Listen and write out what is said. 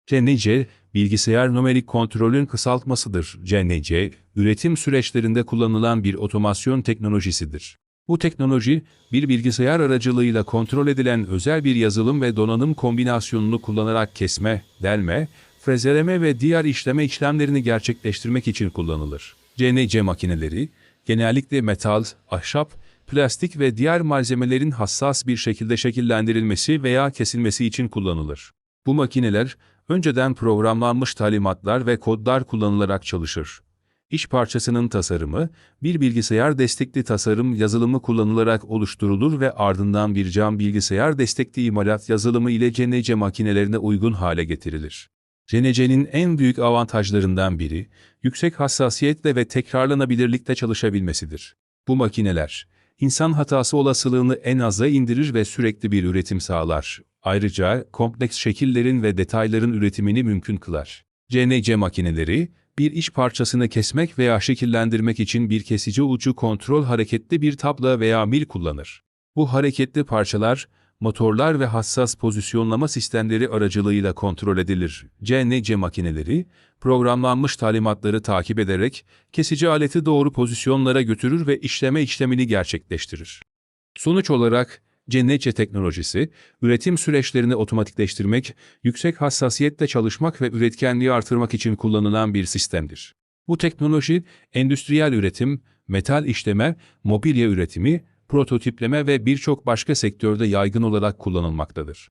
CNC, bilgisayar numerik kontrolün kısaltmasıdır. CNC, üretim süreçlerinde kullanılan bir otomasyon teknolojisidir. Bu teknoloji, bir bilgisayar aracılığıyla kontrol edilen özel bir yazılım ve donanım kombinasyonunu kullanarak kesme, delme, frezeleme ve diğer işlemlerini gerçekleştirmek için kullanılır. CNC makineleri, genellikle metal, ahşap, plastik ve diğer malzemelerin hassas bir şekilde şekillendirilmesi veya kesilmesi için kullanılır. Bu makineler, önceden programlanmış talimatlar ve kodlar kullanılarak çalışır. İş parçasının tasarımı, bir bilgisayar destekli tasarım yazılımı kullanılarak oluşturulur ve ardından bir cam bilgisayar destekli imalat yazılımı ile CNC makinelerine uygun hale getirilir. CNC'nin en büyük avantajlarından biri, yüksek hassasiyetle ve tekrarlanabilirlikte çalışabilmesidir. Bu makineler, insan hatası olasılığını en aza indirir ve sürekli bir üretim sağlar. Ayrıca kompleks şekillerin ve detayların üretimini mümkün kılar. CNC makineleri, bir iş parçasını kesmek veya şekillendirmek için bir kesici ucu kontrol hareketli bir tabla veya mil kullanır. Bu hareketli parçalar, motorlar ve hassas pozisyonlama sistemleri aracılığıyla kontrol edilir. CNC makineleri, programlanmış talimatları takip ederek, kesici aleti doğru pozisyonlara götürür ve işlemini gerçekleştirir. Sonuç olarak, CNC teknolojisi, üretim süreçlerini otomatikleştirmek, yüksek hassasiyetle çalışmak ve üretkenliği artırmak için kullanılan bir sistemdir. Bu teknoloji, endüstriyel üretim, metal işleme, mobilya üretimi, prototipleme ve birçok başka sektörde yaygın olarak kullanılmaktadır.